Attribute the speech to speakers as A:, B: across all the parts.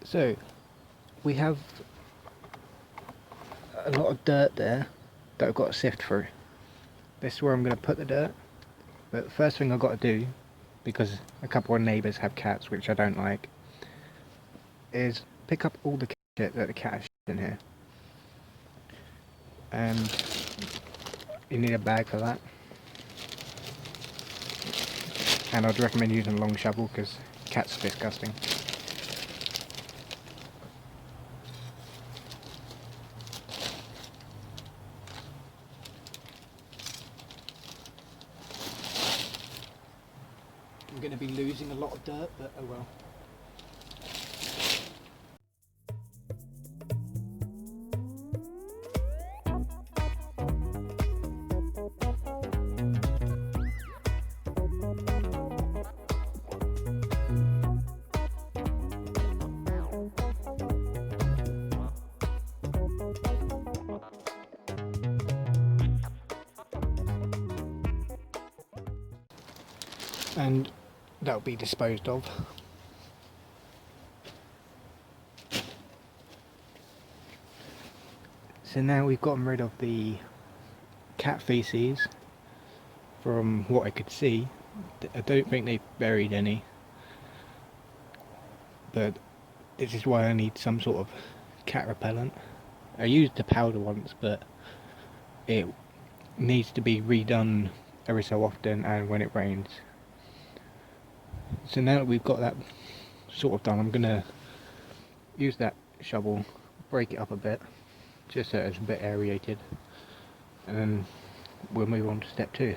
A: So we have a lot of dirt there that I've got to sift through. This is where I'm going to put the dirt, but the first thing I've got to do, because a couple of neighbours have cats which I don't like, is pick up all the shit that the cat has in here. And you need a bag for that. And I'd recommend using a long shovel because cats are disgusting. I'm going to be losing a lot of dirt, but oh well. And that'll be disposed of. So now we've gotten rid of the cat feces. From what I could see, I don't think they buried any, but this is why I need some sort of cat repellent. I used the powder once, but it needs to be redone every so often and when it rains. So now that we've got that sort of done, I'm going to use that shovel, break it up a bit, just so it's a bit aerated, and then we'll move on to step 2.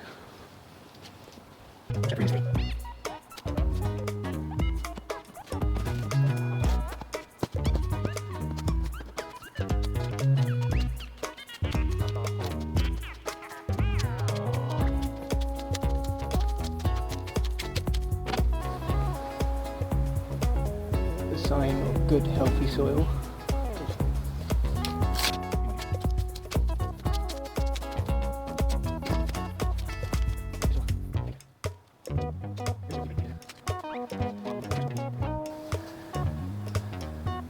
A: The sign of good healthy soil.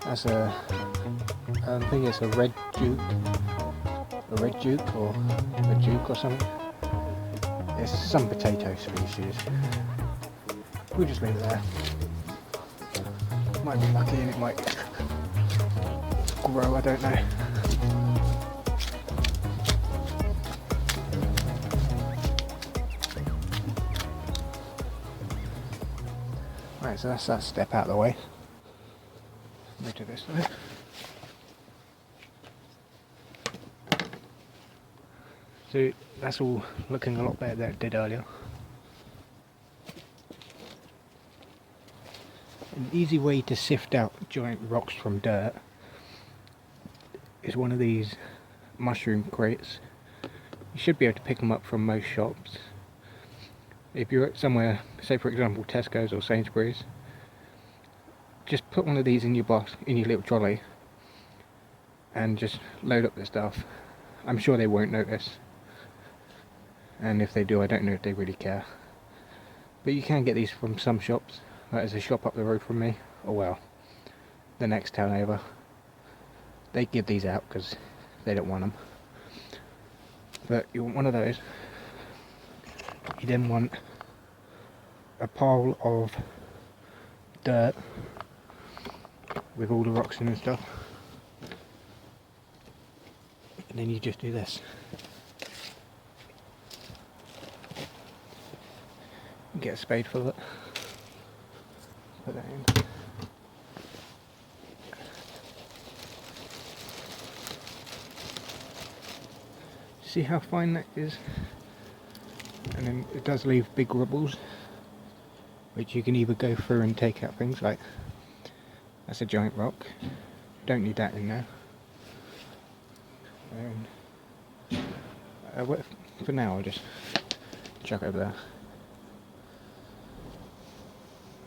A: That's I think it's a red juke or a juke or something. It's some potato species. We'll just leave it there. Might be lucky and it might grow, I don't know. Right, so that's that step out of the way. Move to this side. So that's all looking a lot better than it did earlier. An easy way to sift out giant rocks from dirt is one of these mushroom crates. You should be able to pick them up from most shops. If you're at somewhere, say for example Tesco's or Sainsbury's, just put one of these in your box, in your little trolley, and just load up the stuff. I'm sure they won't notice, and if they do, I don't know if they really care. But you can get these from some shops. There's a shop up the road from me, or well, the next town over. They give these out because they don't want them. But you want one of those. You then want a pile of dirt with all the rocks in and stuff. And then you just do this. Get a spade full of it. Put that in. See how fine that is? And then it does leave big rubbles, which you can either go through and take out things like, that's a giant rock, don't need that in there. And for now I'll just chuck it over there.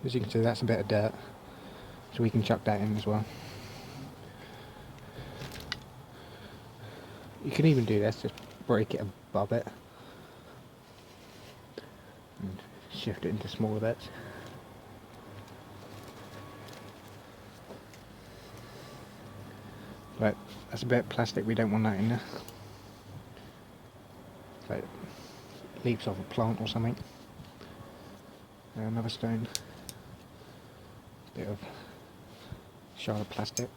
A: As you can see, that's a bit of dirt, so we can chuck that in as well. You can even do this, just break it above it and shift it into smaller bits. But that's a bit of plastic, we don't want that in there. Like leaves off a plant or something. Another stone. Bit of shard of plastic.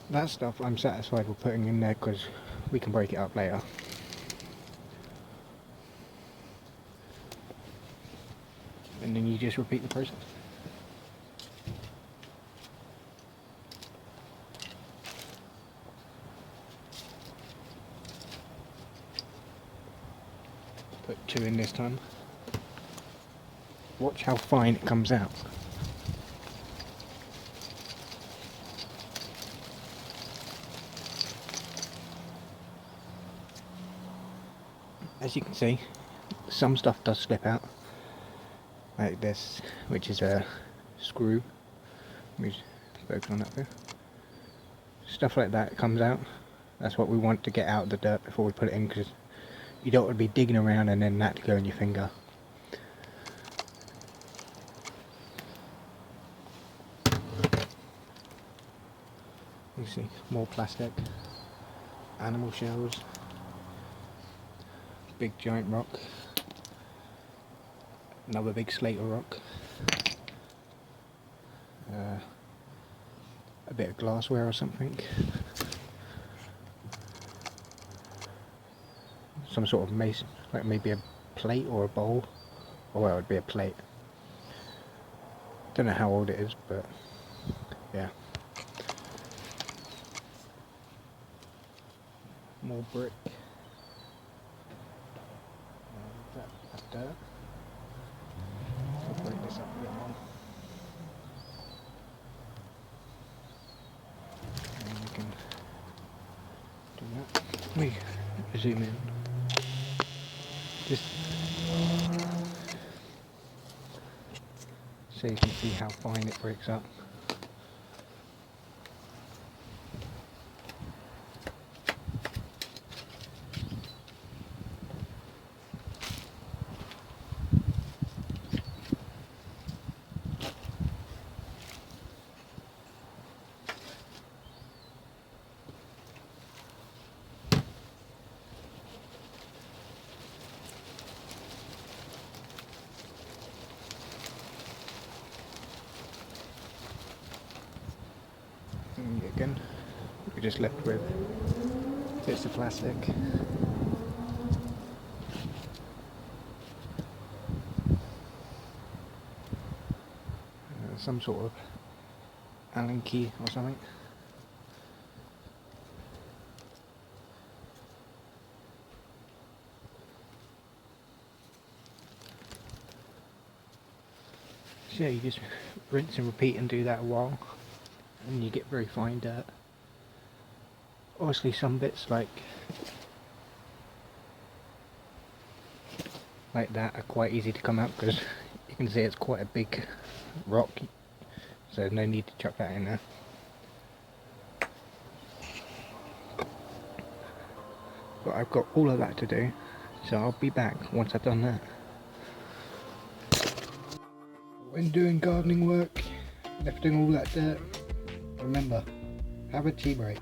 A: That stuff I'm satisfied with putting in there because we can break it up later. And then you just repeat the process. Put 2 in this time. Watch how fine it comes out. As you can see, some stuff does slip out. Like this, which is a screw. Let me focus on that there. Stuff like that comes out. That's what we want to get out of the dirt before we put it in, because you don't want to be digging around and then that to go in your finger. You see, more plastic, animal shells, big giant rock, another big slate of rock, a bit of glassware or something, some sort of mason, like maybe a plate or a bowl, or well, it would be a plate. Don't know how old it is, but yeah. More brick. That's dirt. I'll break this up a bit more. And we can do that. We zoom in. Just so you can see how fine it breaks up. And again, we're just left with bits of plastic. Some sort of Allen key or something. So yeah, you just rinse and repeat and do that a while, and you get very fine dirt. Obviously some bits like that are quite easy to come out because you can see it's quite a big rock, so no need to chuck that in there. But I've got all of that to do, so I'll be back once I've done that. When doing gardening work, lifting all that dirt, remember, have a tea break.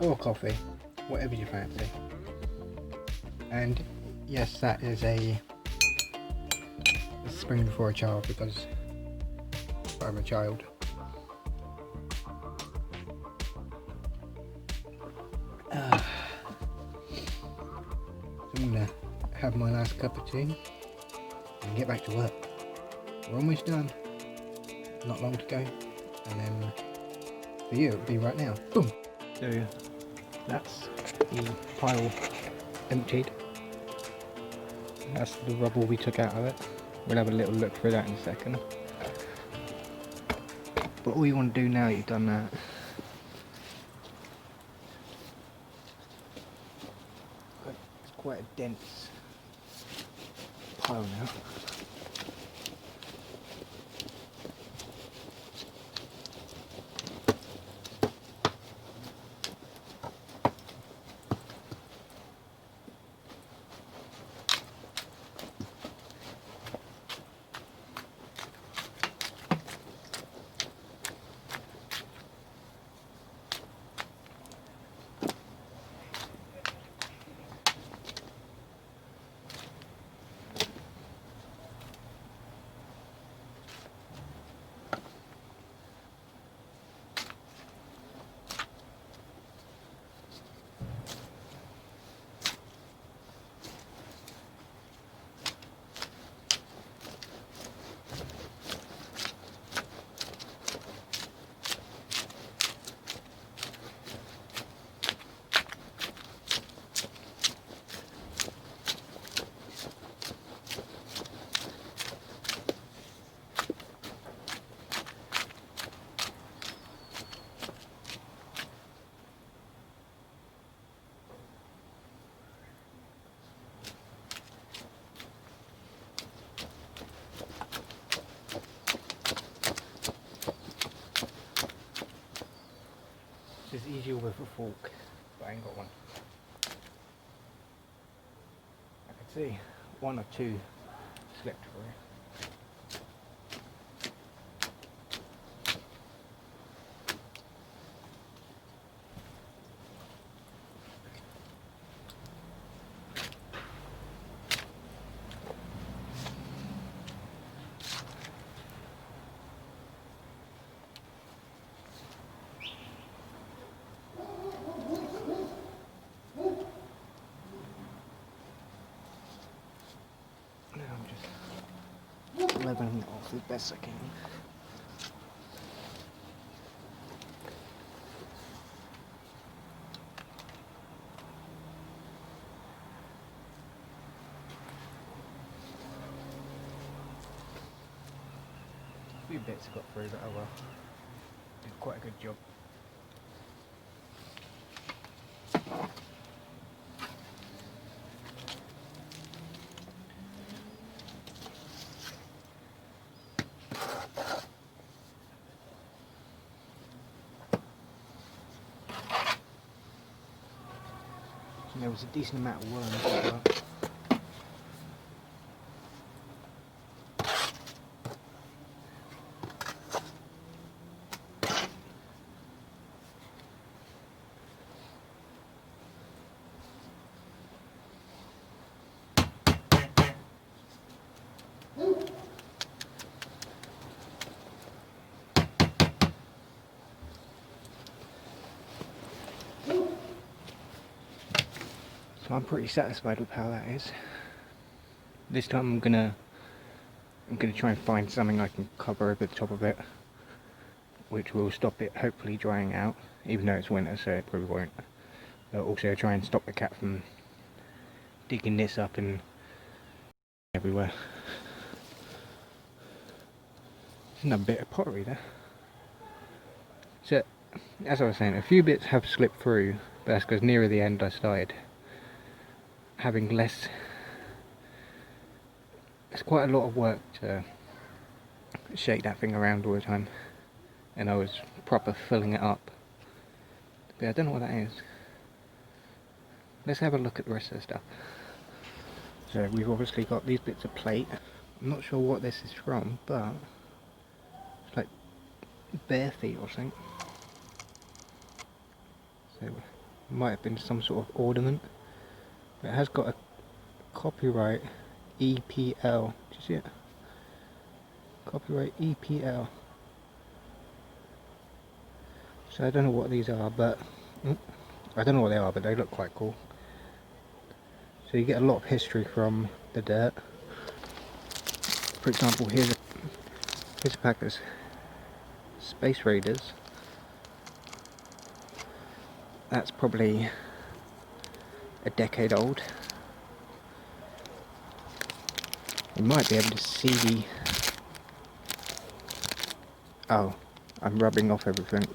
A: Or coffee, whatever you fancy. And yes, that is a spoon for a child because I'm a child. So I'm gonna have my last cup of tea and get back to work. We're almost done. Not long to go. And then for you, it'll be right now. Boom! So that's the pile emptied. That's the rubble we took out of it. We'll have a little look through that in a second. But all you want to do now you've done that, it's quite a dense pile now. easier with a fork, but I ain't got one. I can see one or two slipped through. I'm just leveling it off as best I can. A few bits got through, but oh well. Did quite a good job. And there was a decent amount of worms as well. So I'm pretty satisfied with how that is. This time I'm gonna try and find something I can cover over the top of it, which will stop it hopefully drying out, even though it's winter, so it probably won't. But also try and stop the cat from digging this up and everywhere. There's another bit of pottery there. So, as I was saying, a few bits have slipped through, but that's because nearer the end I started having less. It's quite a lot of work to shake that thing around all the time, and I was proper filling it up. But I don't know what that is. Let's have a look at the rest of the stuff. So we've obviously got these bits of plate. I'm not sure what this is from, but it's like bare feet or something. So it might have been some sort of ornament. But it has got a copyright EPL. Do you see it? Copyright EPL. So I don't know what these are, but I don't know what they are, but they look quite cool. So you get a lot of history from the dirt. For example, here's a pack of Space Raiders. That's probably a decade old. You might be able to see the... Oh, I'm rubbing off everything.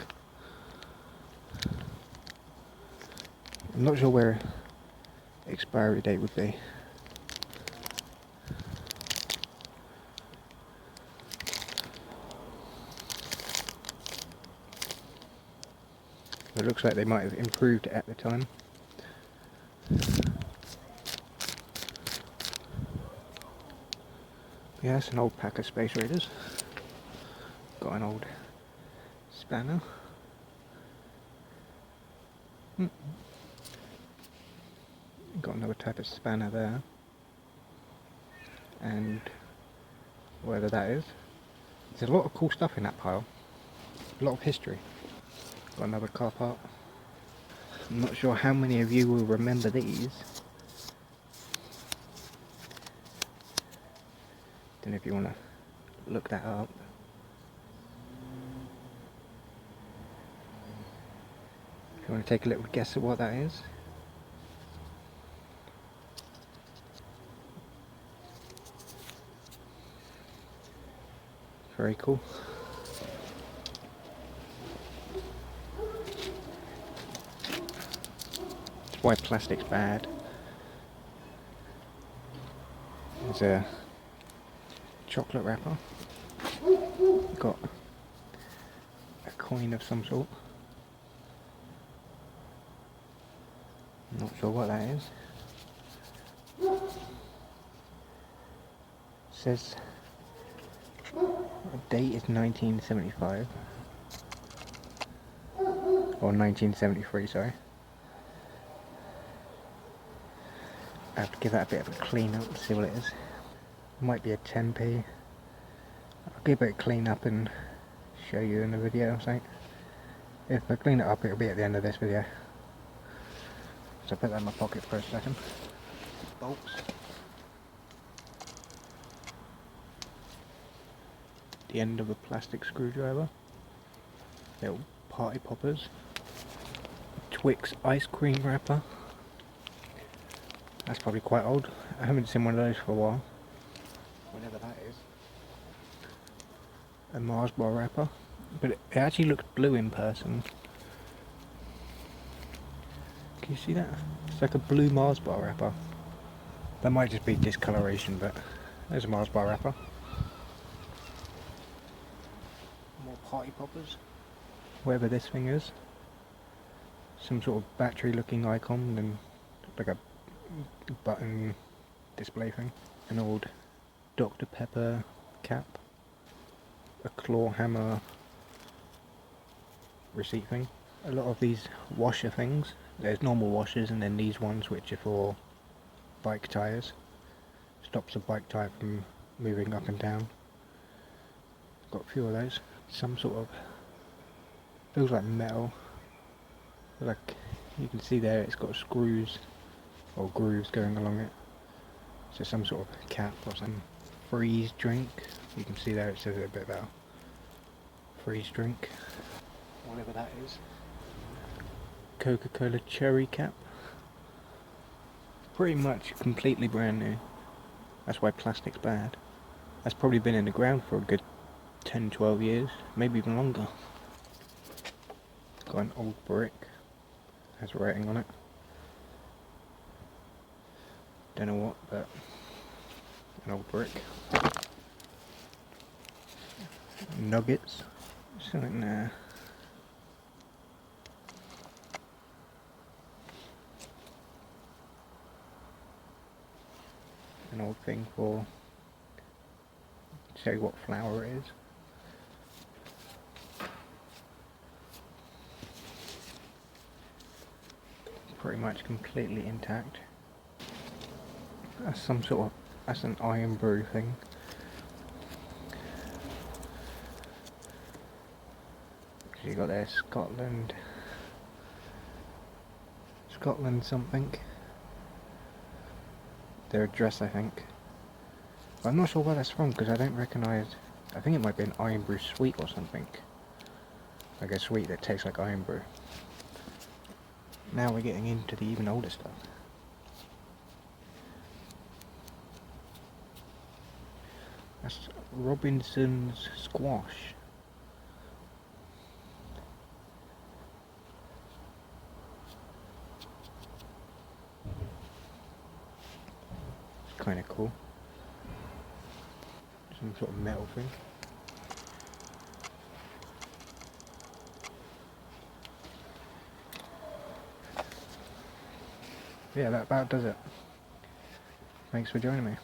A: I'm not sure where expiry date would be. It looks like they might have improved it at the time. Yeah, it's an old pack of Space Raiders. Got an old spanner. Got another type of spanner there. And whatever that is. There's a lot of cool stuff in that pile. A lot of history. Got another car part. I'm not sure how many of you will remember these. Don't know if you want to look that up. If you want to take a little guess at what that is. Very cool. That's why plastic's bad. There's a chocolate wrapper. Got a coin of some sort. sure what that is. It says the date is 1975. Or 1973, sorry. I have to give that a bit of a clean up and see what it is. Might be a 10p. I'll give it a clean up and show you in the video or something. If I clean it up, it'll be at the end of this video. So I'll put that in my pocket for a second. Bolts. The end of a plastic screwdriver. Little party poppers. Twix ice cream wrapper. That's probably quite old. I haven't seen one of those for a while. Whatever that is. A Mars bar wrapper. But it actually looks blue in person. Can you see that? It's like a blue Mars bar wrapper. That might just be discoloration, but there's a Mars bar wrapper. More party poppers. Whatever this thing is. Some sort of battery looking icon and like a button display thing. An old Dr. Pepper cap. A claw hammer receipt thing. A lot of these washer things. There's normal washers and then these ones which are for bike tyres. Stops a bike tyre from moving up and down. Got a few of those. Some sort of, feels like metal. Like you can see there it's got screws or grooves going along it. So some sort of cap or some freeze drink. You can see there it says a bit about freeze drink. Whatever that is. Coca-Cola cherry cap. Pretty much completely brand new. That's why plastic's bad. That's probably been in the ground for a good 10-12 years, maybe even longer. Got an old brick. Has writing on it. Don't know what, but an old brick. Nuggets. Something there. An old thing for show you what flour it is. Pretty much completely intact. That's some sort of, that's an iron brew thing. So you got there Scotland something. Their address, I think. But I'm not sure where that's from because I don't recognise. I think it might be an iron brew sweet or something. Like a sweet that tastes like iron brew. Now we're getting into the even older stuff. That's Robinson's squash. It's kind of cool. Some sort of metal thing. Yeah, that about does it. Thanks for joining me.